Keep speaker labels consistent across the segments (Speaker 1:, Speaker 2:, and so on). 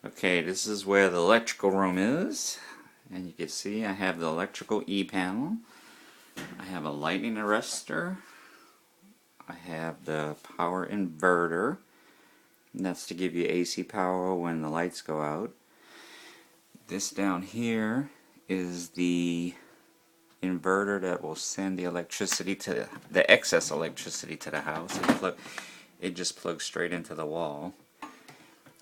Speaker 1: Okay, this is where the electrical room is, and you can see I have the electrical E panel. I have a lightning arrestor. I have the power inverter, and that's to give you AC power when the lights go out. This down here is the inverter that will send the electricity to the excess electricity to the house. It just plugs straight into the wall.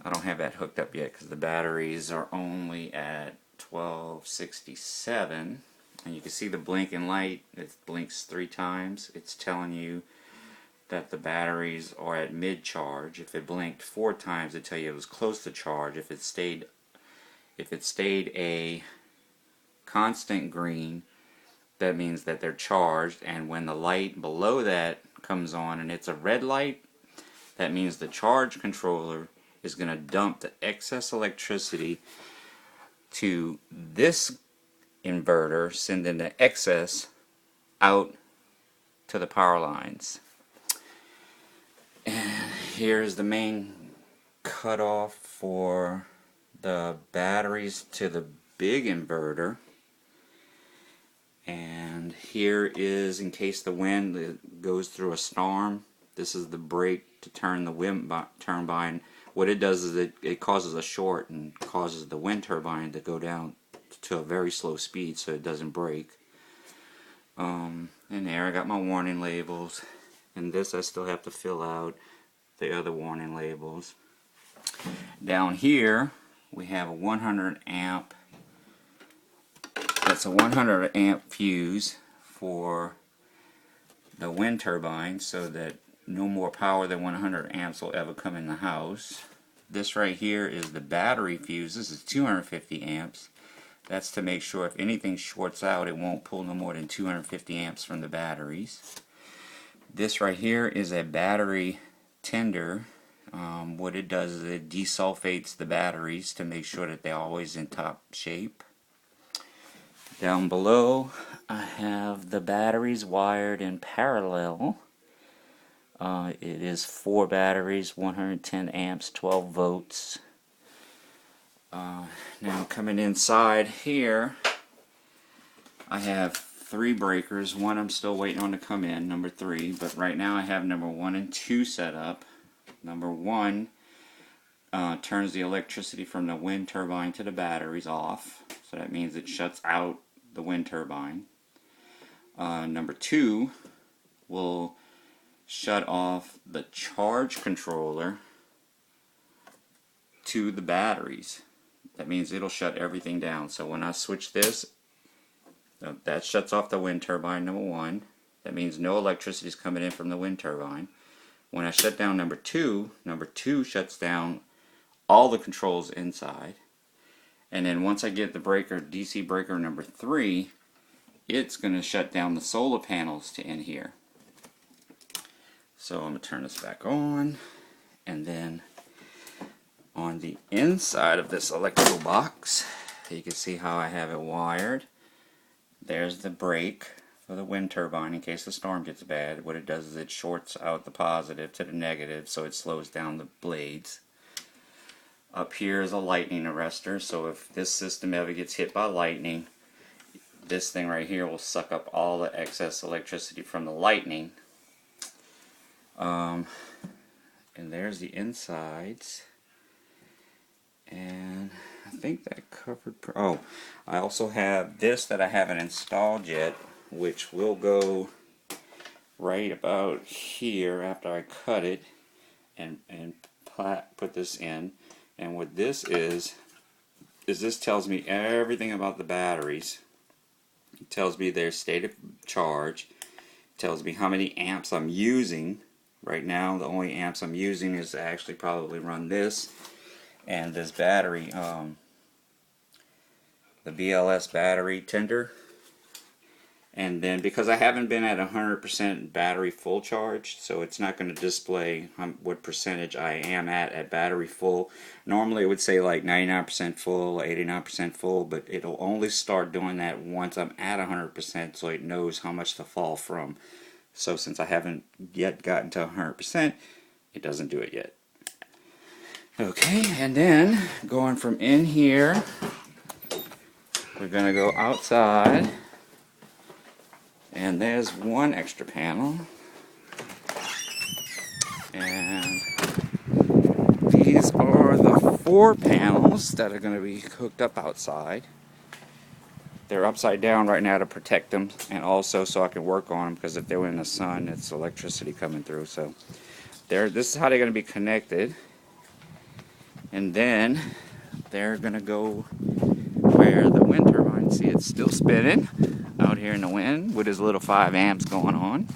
Speaker 1: I don't have that hooked up yet because the batteries are only at 1267, and you can see the blinking light. It blinks 3 times. It's telling you that the batteries are at mid charge. If it blinked 4 times, it tell you it was close to charge. If it stayed a constant green, that means that they're charged, and when the light below that comes on and it's a red light, that means the charge controller is going to dump the excess electricity to this inverter, sending the excess out to the power lines. And here's the main cutoff for the batteries to the big inverter. And here is, in case the wind goes through a storm, this is the brake to turn the wind turbine. What it does is it causes a short and causes the wind turbine to go down to a very slow speed so it doesn't break. And there I got my warning labels, and this I still have to fill out the other warning labels. Down here we have a 100 amp. That's a 100 amp fuse for the wind turbine, so that no more power than 100 amps will ever come in the house. This right here is the battery fuse. This is 250 amps. That's to make sure if anything shorts out, it won't pull no more than 250 amps from the batteries. This right here is a battery tender. What it does is it desulfates the batteries to make sure that they're always in top shape. Down below, I have the batteries wired in parallel. It is 4 batteries, 110 amps, 12 volts. Now coming inside here, I have 3 breakers. One I'm still waiting on to come in, number 3. But right now I have number 1 and 2 set up. Number 1 turns the electricity from the wind turbine to the batteries off. So that means it shuts out the wind turbine. Number 2 will shut off the charge controller to the batteries. That means it'll shut everything down. So when I switch this, that shuts off the wind turbine, number 1. That means no electricity is coming in from the wind turbine. When I shut down number 2 shuts down all the controls inside. And then once I get the breaker, DC breaker number 3, it's going to shut down the solar panels to in here. So I'm going to turn this back on, and then on the inside of this electrical box, you can see how I have it wired. There's the brake for the wind turbine in case the storm gets bad. What it does is it shorts out the positive to the negative, so it slows down the blades. Up here is a lightning arrestor, so if this system ever gets hit by lightning, this thing right here will suck up all the excess electricity from the lightning. And there's the insides, and I think that covered. Oh, I also have this that I haven't installed yet, which will go right about here after I cut it and put this in. And what this is this tells me everything about the batteries. It tells me their state of charge. It tells me how many amps I'm using. Right now, the only amps I'm using is to actually probably run this and this battery, the BLS battery tender. And then because I haven't been at 100% battery full charge, so it's not going to display what percentage I am at battery full. Normally it would say like 99% full, 89% full, but it'll only start doing that once I'm at 100%, so it knows how much to fall from. So since I haven't yet gotten to 100%, it doesn't do it yet. Okay, and then going from in here, we're going to go outside, and there's one extra panel, and these are the 4 panels that are going to be hooked up outside. They're upside down right now to protect them, and also so I can work on them, because if they're in the sun, it's electricity coming through. So this is how they're going to be connected. And then they're going to go where the wind turbine, see it's still spinning out here in the wind with his little 5 amps going on.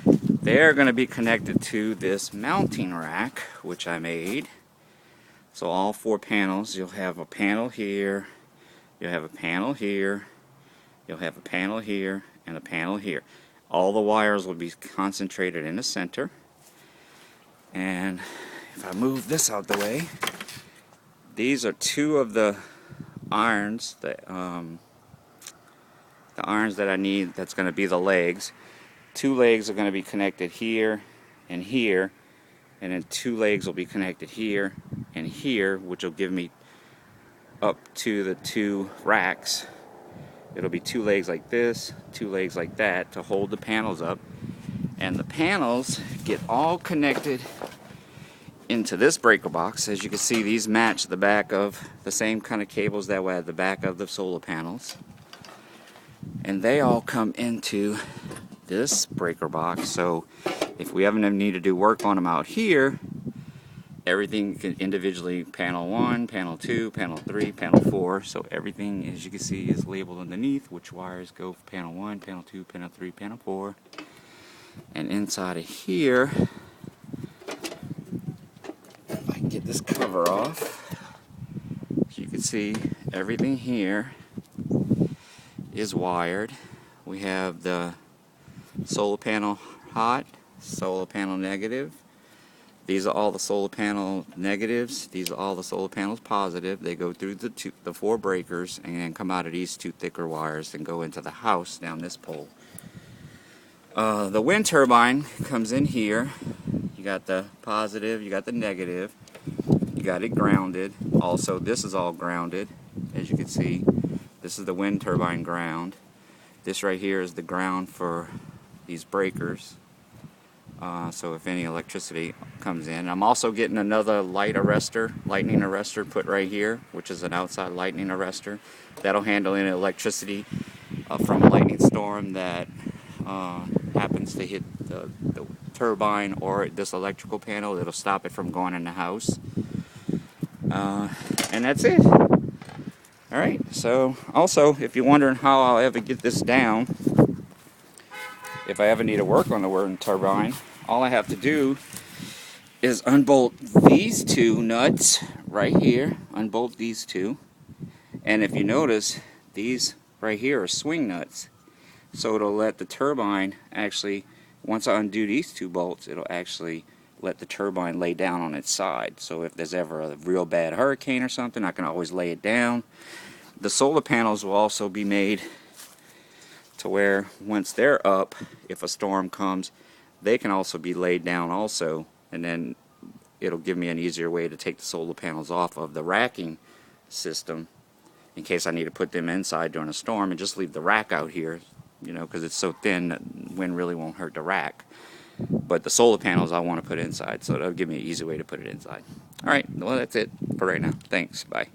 Speaker 1: They're going to be connected to this mounting rack, which I made. So all 4 panels, you'll have a panel here, you'll have a panel here, you'll have a panel here, and a panel here. All the wires will be concentrated in the center. And if I move this out the way, these are 2 of the irons that I need. That's going to be the legs. 2 legs are going to be connected here and here, and then 2 legs will be connected here and here, which will give me up to the 2 racks. It'll be 2 legs like this, 2 legs like that to hold the panels up, and the panels get all connected into this breaker box. As you can see, these match the back of the same kind of cables that were at the back of the solar panels, and they all come into this breaker box. So if we ever need to do work on them out here, everything can individually, panel 1, panel 2, panel 3, panel 4. So everything, as you can see, is labeled underneath which wires go for panel 1, panel 2, panel 3, panel 4. And inside of here, if I can get this cover off, you can see everything here is wired. We have the solar panel hot, solar panel negative. These are all the solar panel negatives. These are all the solar panels positive. They go through the 4 breakers and come out of these 2 thicker wires and go into the house down this pole. The wind turbine comes in here. You got the positive, you got the negative, you got it grounded. Also, this is all grounded. As you can see, this is the wind turbine ground. This right here is the ground for these breakers. So if any electricity comes in. I'm also getting another lightning arrestor put right here, which is an outside lightning arrestor. That'll handle any electricity from a lightning storm that happens to hit the turbine or this electrical panel. It'll stop it from going in the house. And that's it. Alright, so also, if you're wondering how I'll ever get this down, if I ever need to work on the wind turbine, all I have to do is unbolt these 2 nuts right here. Unbolt these 2. And if you notice, these right here are swing nuts. So it'll let the turbine actually, once I undo these 2 bolts, it'll actually let the turbine lay down on its side. So if there's ever a real bad hurricane or something, I can always lay it down. The solar panels will also be made to where once they're up, if a storm comes, they can also be laid down also, and then it'll give me an easier way to take the solar panels off of the racking system in case I need to put them inside during a storm and just leave the rack out here, you know, because it's so thin that wind really won't hurt the rack. But the solar panels I want to put inside, so that'll give me an easy way to put it inside. Alright, well that's it for right now. Thanks, bye.